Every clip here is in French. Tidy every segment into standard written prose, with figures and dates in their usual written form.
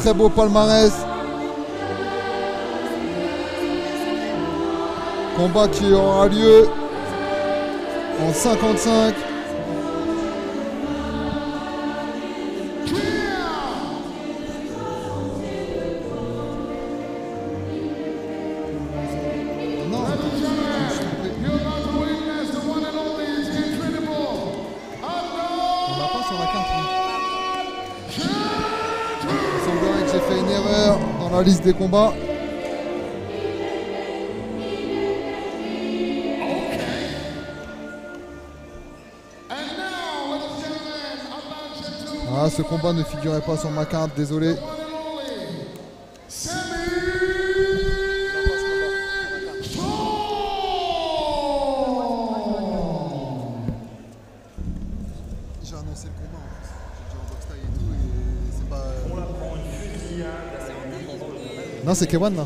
très beau palmarès. Combat qui aura lieu en 55. La liste des combats. Ah, ce combat ne figurait pas sur ma carte, désolé. J'ai annoncé le combat, en fait. J'ai dit en box taille et tout, et c'est pas... Non, c'est K1 là.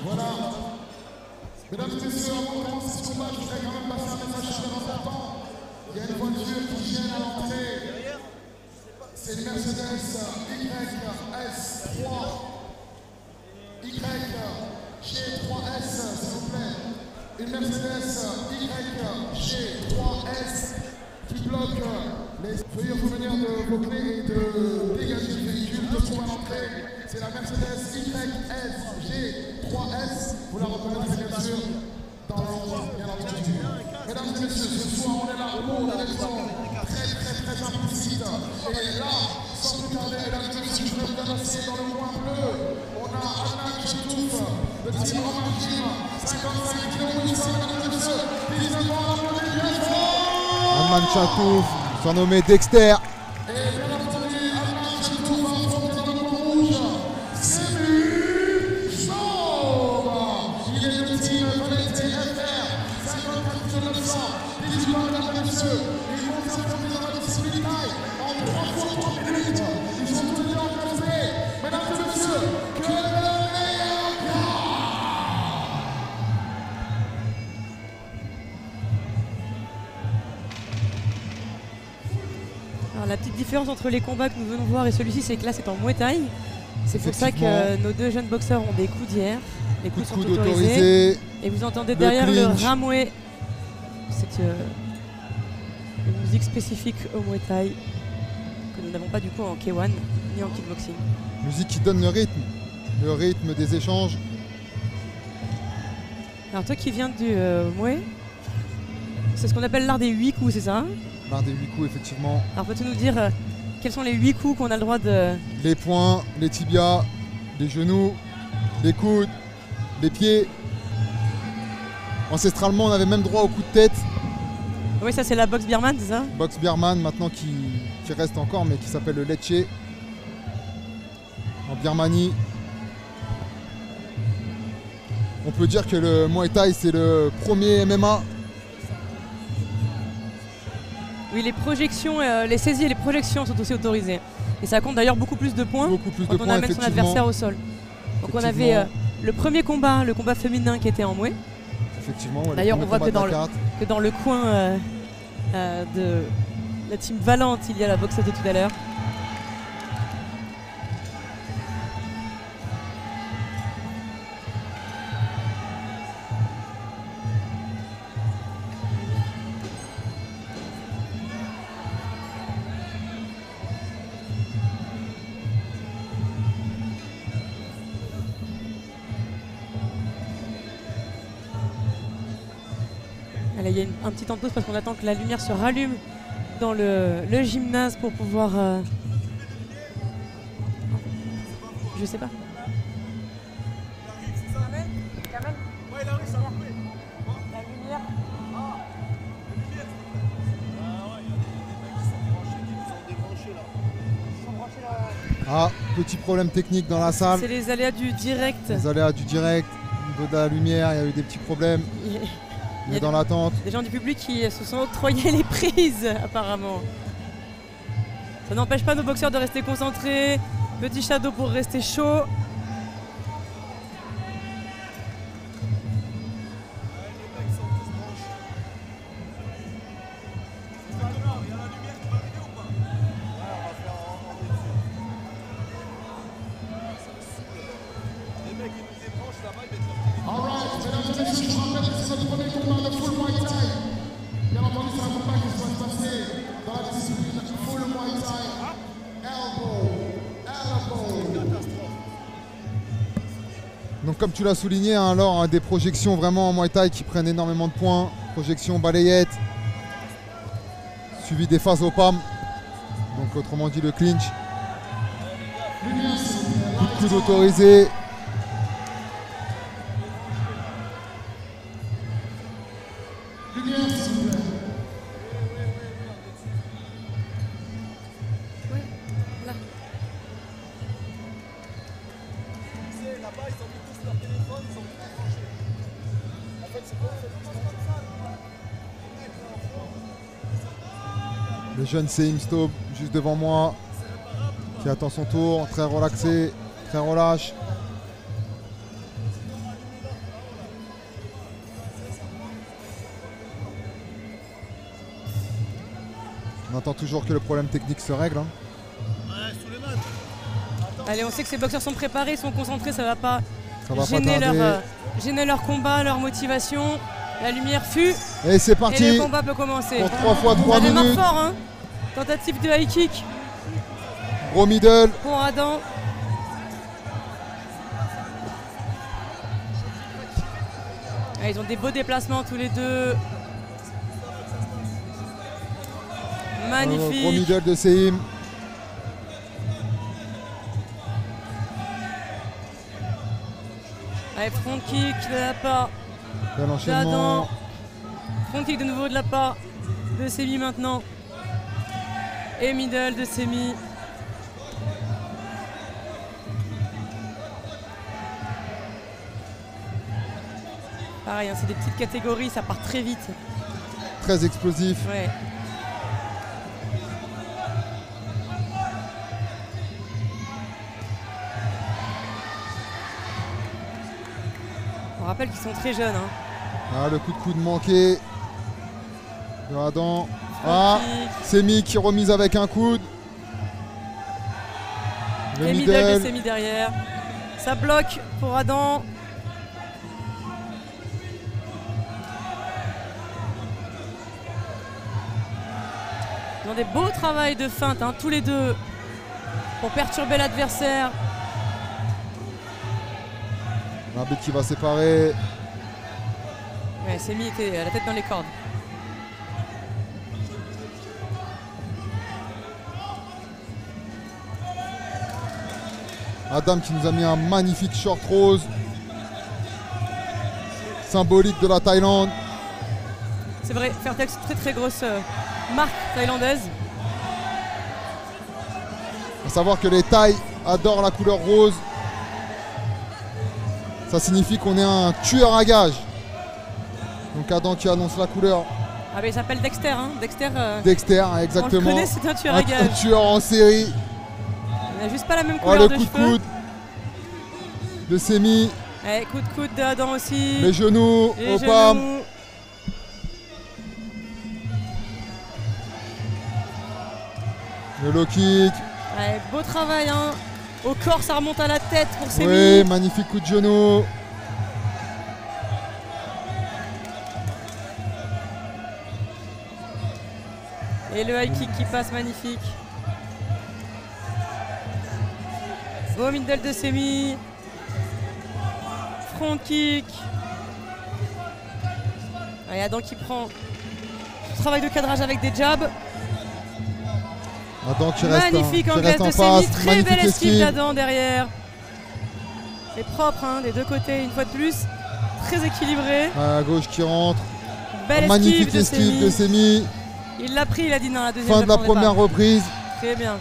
Voilà. Mesdames et messieurs, avant de commencer ce combat, je voudrais quand même passer un message super important. Il y a une voiture qui gêne à l'entrée. C'est une Mercedes YS3. YG3S, s'il vous plaît. Une Mercedes YG3S qui bloque les... Veuillez revenir de vos clés et de dégager le véhicule de trouver à l'entrée. C'est la Mercedes YSG3S. Vous la reconnaîtrez bien sûr dans l'ombre, bien entendu. Mesdames et messieurs, ce soir on est là au monde, avec son très implicite. Et là, sans plus tarder, mesdames et messieurs, je vais vous annoncer dans le coin bleu. On a Adnan Chatouf, le team Romain Jim, 55 kg, mesdames et messieurs, 19 ans, applaudissez bien fort. Adnan Chatouf, surnommé Dexter. Alors, la petite différence entre les combats que nous venons voir et celui-ci, c'est que là c'est en Muay Thai. C'est pour ça que nos deux jeunes boxeurs ont des coups d'hier. Les coups sont autorisés. Et vous entendez derrière le ramoué. C'est une musique spécifique au Muay Thai que nous n'avons pas du coup en K1 ni en kickboxing. Musique qui donne le rythme des échanges. Alors toi qui viens du Muay, c'est ce qu'on appelle l'art des 8 coups, c'est ça? L'art des 8 coups, effectivement. Alors peux-tu nous dire quels sont les 8 coups qu'on a le droit de... Les poings, les tibias, les genoux, les coudes, les pieds. Ancestralement, on avait même droit au coup de tête. Oui, ça c'est la boxe birmane, c'est ça? Boxe birmane, maintenant qui reste encore, mais qui s'appelle le Lecce. En Birmanie. On peut dire que le Muay Thai, c'est le premier MMA. Oui, les projections, les saisies et les projections sont aussi autorisées. Et ça compte d'ailleurs beaucoup plus de points quand on amène son adversaire au sol. Donc on avait le premier combat, le combat féminin qui était en Muay. Effectivement, ouais, d'ailleurs on voit que dans le coin de la team Valente, il y a la boxeuse de tout à l'heure. Il y a un petit temps de pause parce qu'on attend que la lumière se rallume dans le gymnase pour pouvoir... Je sais pas. Ah, petit problème technique dans la salle. C'est les aléas du direct. Les aléas du direct. Au niveau de la lumière, il y a eu des petits problèmes. On est dans l'attente. Des gens du public qui se sont octroyés les prises, apparemment. Ça n'empêche pas nos boxeurs de rester concentrés. Petit shadow pour rester chaud. Donc comme tu l'as souligné, hein, alors des projections vraiment en Muay Thai qui prennent énormément de points. Projection balayette, suivi des phases au PAM. Donc autrement dit le clinch. Coup de coude autorisé. Le jeune Seim Staub juste devant moi qui attend son tour, très relaxé, très relâche. On attend toujours que le problème technique se règle. Hein. Allez, on sait que ces boxeurs sont préparés, sont concentrés, ça va pas gêner leur combat, leur motivation. La lumière fut. Et c'est parti. Et le combat peut commencer. Pour 3 fois 3 minutes. Ça démarre fort, hein. Tentative de high kick. Gros middle. Pour Adam. Ah, ils ont des beaux déplacements tous les deux. Magnifique. Gros middle de Seim. Allez, front kick de la part d'Adam. Front kick de nouveau de la part de Semi maintenant. Et middle de Semi. Pareil, hein, c'est des petites catégories, ça part très vite. Très explosif. Ouais. On rappelle qu'ils sont très jeunes. Hein. Ah, le coup de coude manqué de Adam. Ah, Semi qui remise avec un coude. Et middle de Semi derrière. Ça bloque pour Adam. Ils ont des beaux travails de feinte, hein, tous les deux, pour perturber l'adversaire. L'arbitre qui va séparer. Ouais, Semi était à la tête dans les cordes. Adam qui nous a mis un magnifique short rose. Symbolique de la Thaïlande. C'est vrai, Fairtex, très très grosse marque thaïlandaise. Il faut savoir que les Thaïs adorent la couleur rose. Ça signifie qu'on est un tueur à gages. Donc Adam qui annonce la couleur. Ah mais il s'appelle Dexter, hein. Dexter, exactement. On le connaît, c'est un tueur à gages. Un tueur en série. Il n'a juste pas la même couleur de cheveux. Le coup de coude de Semi. Ouais, coup de coude d'Adam aussi. Les genoux au PAM. Le low kick. Ouais, beau travail, hein. Au corps, ça remonte à la tête pour Semi. Oui, magnifique coup de genou. Et le high kick qui passe, magnifique. Beau middle de Semi. Front kick. Et Adam qui prend travail de cadrage avec des jabs. Adam qui magnifique reste, anglaise de Semi, très belle esquive d'Adam derrière. C'est propre, hein, des deux côtés une fois de plus. Très équilibré. À gauche qui rentre. Belle magnifique esquive de Semi. Il l'a pris, il a dit non, la deuxième. Fin de la première reprise. Très bien.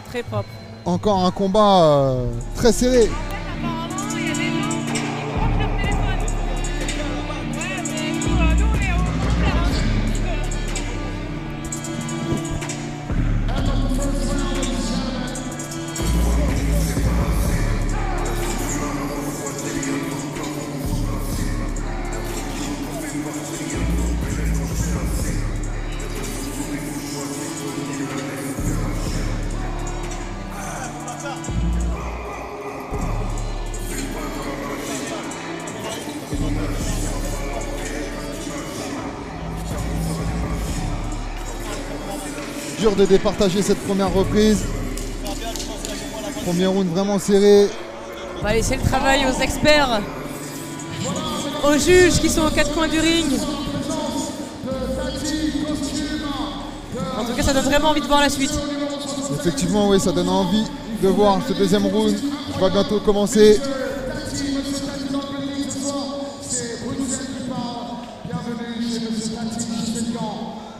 Très propre. Encore un combat très serré. dur de départager cette première reprise. Premier round vraiment serré. On va laisser le travail aux experts, aux juges qui sont aux quatre coins du ring. En tout cas, ça donne vraiment envie de voir la suite. Effectivement, oui, ça donne envie de voir ce deuxième round qui va bientôt commencer.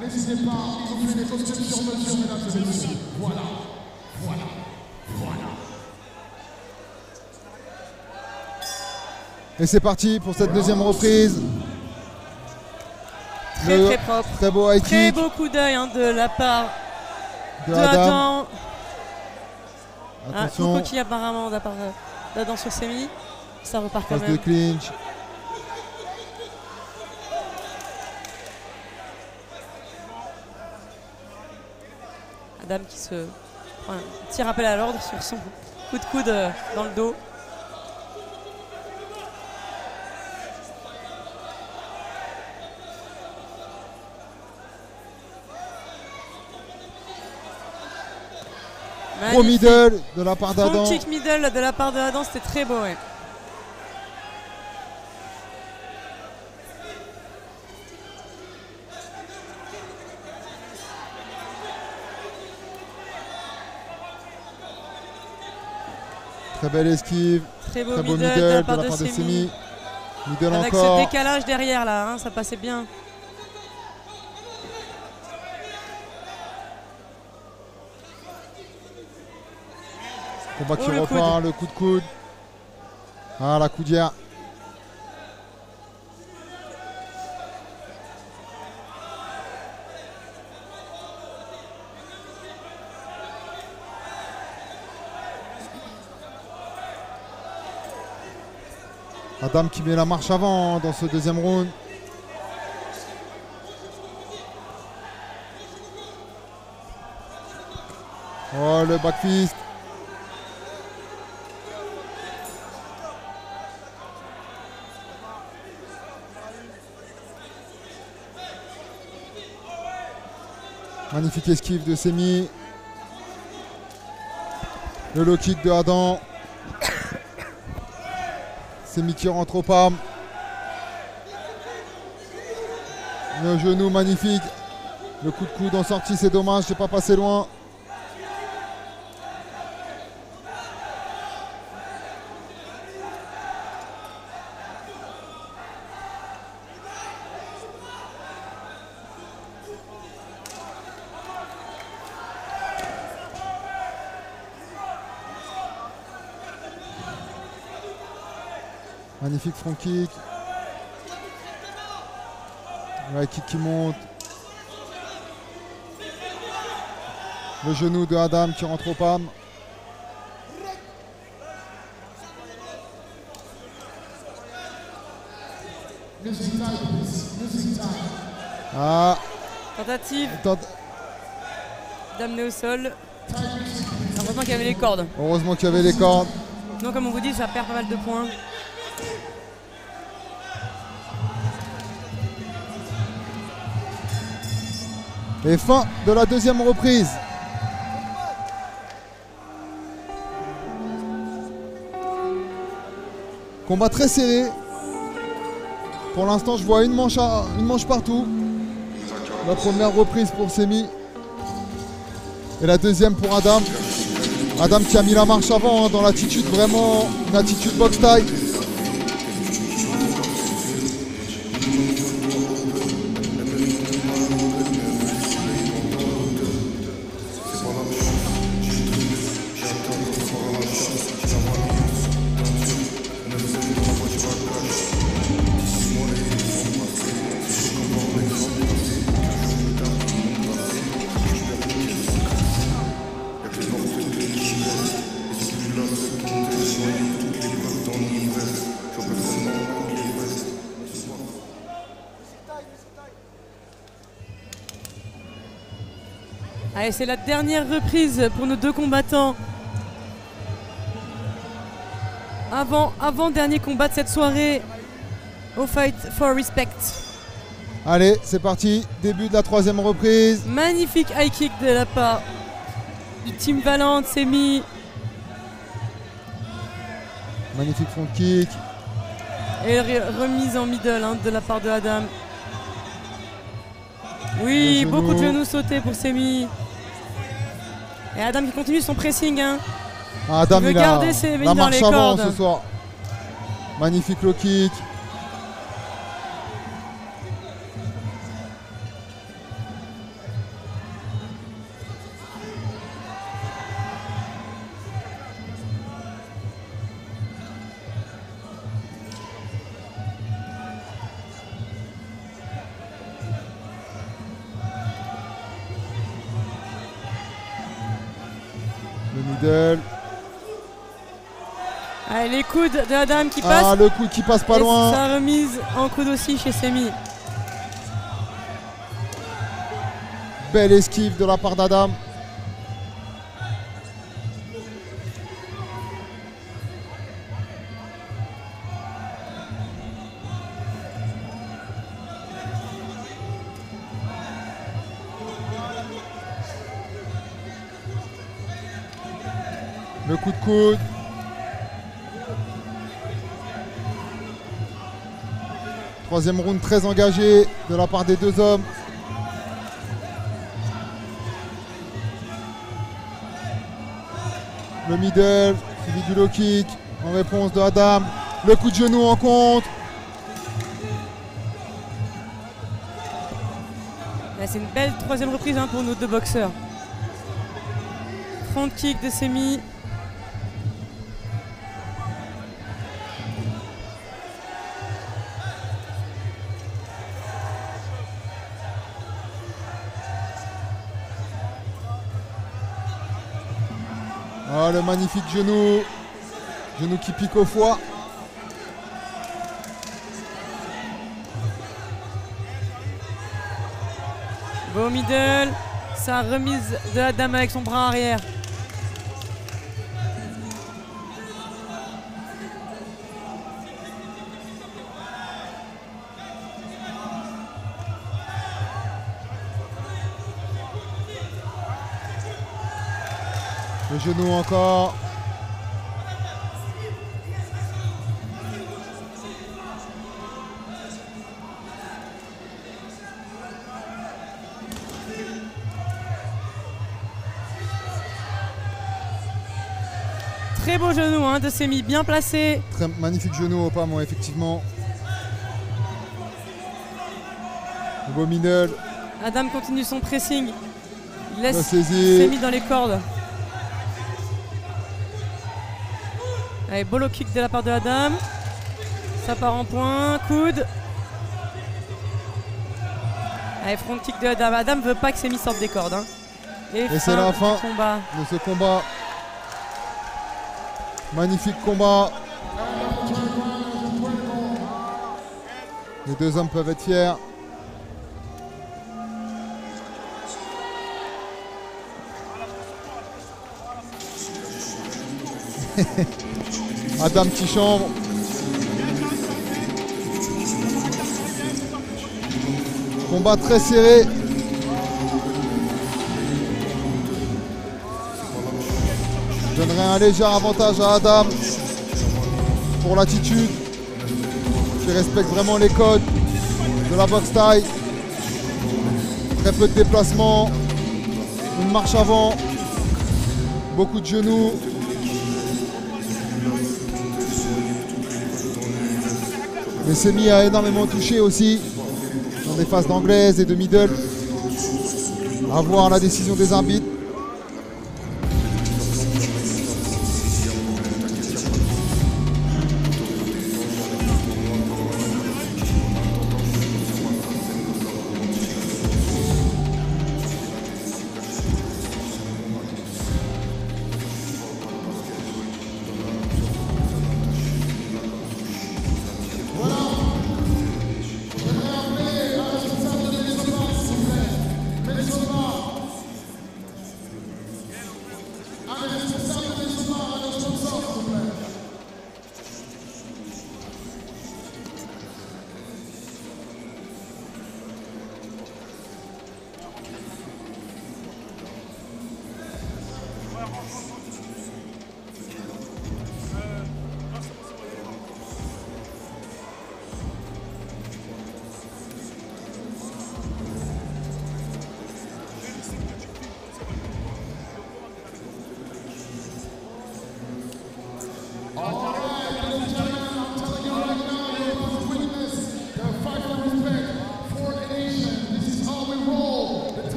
N'hésitez pas, il vous fait des costumes sur mesure, mesdames et messieurs. Voilà. Et c'est parti pour cette deuxième reprise. Très propre. Très beau high kick. Très beau coup d'œil de la part de Adam. Attention. Un coquille apparemment de la part d'Adam sur Semi. Ça repart quand même. De clinch. Adam qui se prend un petit rappel à l'ordre sur son coup de coude dans le dos. Gros middle de la part d'Adam. Kick middle de la part de Adam, c'était très beau. Ouais. Très belle esquive. Très beau middle de la part de Semi. Middle avec encore. ce décalage derrière là, ça passait bien. Combat qui repart, le coup de coude. Ah, la coudière. Adam qui met la marche avant dans ce deuxième round. Oh, le back fist. Magnifique esquive de Semi. Le low kick de Adam. Semi qui rentre au palm. Le genou magnifique. Le coup de coude en sortie, c'est dommage, c'est pas passé loin. Magnifique front kick. Ouais, kick qui monte. Le genou de Adam qui rentre au palm. Ah. Tentative d'amener au sol. Heureusement qu'il y avait les cordes. Heureusement qu'il y avait les cordes. Non, comme on vous dit, ça perd pas mal de points. Et fin de la deuxième reprise. Combat très serré. Pour l'instant, je vois une manche partout. La première reprise pour Semi. Et la deuxième pour Adam. Adam qui a mis la marche avant dans l'attitude, vraiment une attitude box taille. Allez, c'est la dernière reprise pour nos deux combattants. Avant dernier combat de cette soirée au Fight for Respect. Allez, c'est parti. Début de la 3e reprise. Magnifique high kick de la part du Team Valente, Semi. Magnifique front kick. Et remise en middle de la part de Adam. Oui, beaucoup de genoux sautés pour Semi. Et Adam qui continue son pressing. Adam, il a la marche avant cordes ce soir. Magnifique low kick. Le middle. Allez, les coudes de Adam qui passe. Ah, le coup qui passe pas loin. Sa remise en coude aussi chez Semi. Belle esquive de la part d'Adam. Le coup de coude. Troisième round très engagé de la part des deux hommes. Le middle, suivi du low kick en réponse de Adam. Le coup de genou en contre. C'est une belle 3e reprise pour nos deux boxeurs. Front kick de Semi. Ah, le magnifique genou. Genou qui pique au foie. Beau middle. Sa remise de Adam avec son bras arrière. Le genou encore. Très beau genou de Semi, bien placé. Très magnifique genou au pas, moi, effectivement. Le beau middle. Adam continue son pressing. Il laisse Semi dans les cordes. Allez, beau low kick de la part de Adam. Ça part en point, coude. Allez, front kick de Adam. Adam veut pas que Semi sorte des cordes. Et c'est la fin de ce combat. Magnifique combat. Les deux hommes peuvent être fiers. Adam qui chambre. Combat très serré. Je donnerai un léger avantage à Adam pour l'attitude, qui respecte vraiment les codes de la boxe thaï. Très peu de déplacement, une marche avant, beaucoup de genoux. Mais Semi a énormément touché aussi dans des phases d'anglaise et de middle. À voir la décision des arbitres.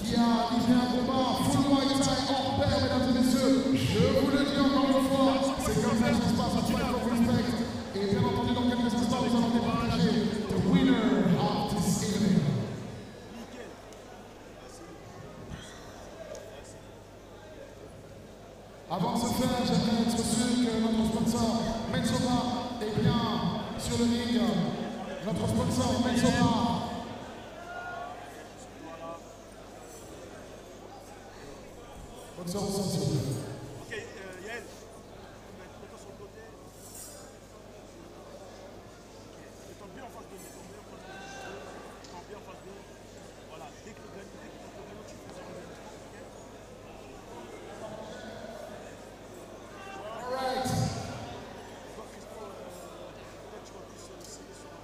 qui a livré un combat full Muay Thai hors pair, mesdames et messieurs. Je vous le dis encore une fois, c'est comme ça que ça se passe à Fight for Respect. Et bien entendu, dans quelques instants, nous allons départager the winner of this evening. Avant de se faire, j'aimerais être sûr que notre sponsor Metzora est bien sur le ring. Notre sponsor Metzora. Sponsor au centre, s'il vous plaît. Ok, Yael, mets-toi sur le côté. Mets-toi bien en face de nous. Mets-toi bien en face de nous. Voilà, dès que le gagnant, tu fais ça.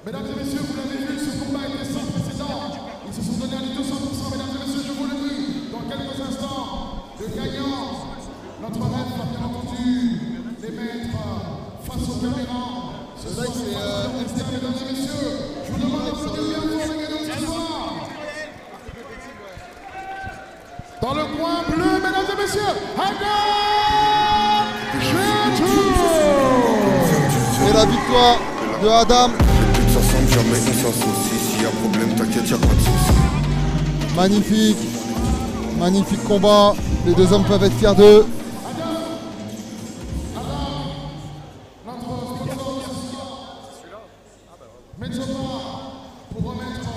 Mesdames et messieurs, vous l'avez vu, ce combat était sans précédent. Ils se sont donnés à 200%. Mesdames et messieurs, je vous le dis, dans quelques instants, le gagnant, notre rêve va bien entendu les mettre face aux caméras. Ce soir, mesdames et messieurs, je vous demande d'applaudir bien fort les gagnants ce soir. Dans le coin bleu, mesdames et messieurs, Adam Chetou. Et la victoire de Adam. Jamais on s'associe, s'il y a problème, t'inquiète, y'a pas de soucis. Magnifique, magnifique combat. Les deux hommes peuvent être fiers d'eux. Pour remettre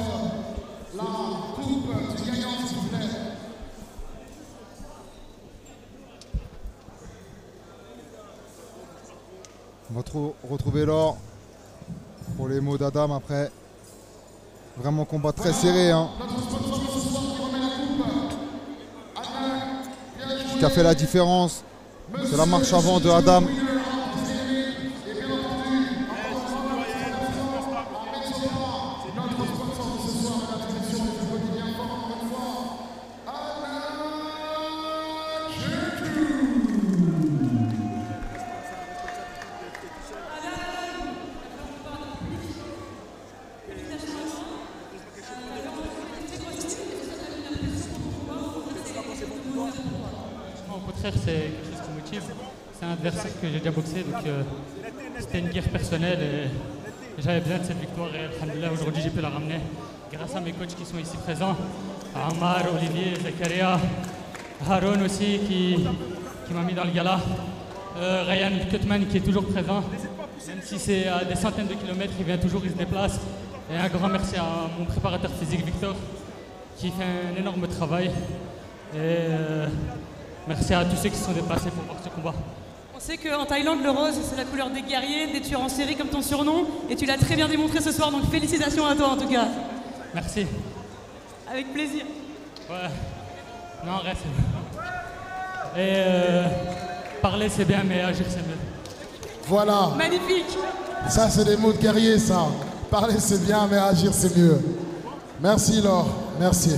la coupe du gagnant, s'il vous plaît. On va retrouver l'or pour les mots d'Adam après. Vraiment combat très serré. Hein. Ce qui a fait la différence, c'est la marche avant de Adam. Au contraire, c'est quelque chose qui motive. C'est un adversaire que j'ai déjà boxé, donc c'était une guerre personnelle et j'avais besoin de cette victoire. Et alhamdoulilah, aujourd'hui j'ai pu la ramener grâce à mes coachs qui sont ici présents. Ammar, Olivier, Zakaria, Haroun aussi qui m'a mis dans le gala. Ryan Kutman qui est toujours présent. Même si c'est à des centaines de kilomètres, il vient toujours, il se déplace. Et un grand merci à mon préparateur physique Victor qui fait un énorme travail. Et merci à tous ceux qui se sont déplacés pour voir ce combat. On sait qu'en Thaïlande, le rose, c'est la couleur des guerriers, des tueurs en série comme ton surnom. Et tu l'as très bien démontré ce soir, donc félicitations à toi en tout cas. Merci. Avec plaisir. Ouais. Non, reste. Et parler c'est bien, mais agir c'est mieux. Voilà. Magnifique. Ça, c'est des mots de guerrier, ça. Parler, c'est bien, mais agir, c'est mieux. Merci, Laure. Merci.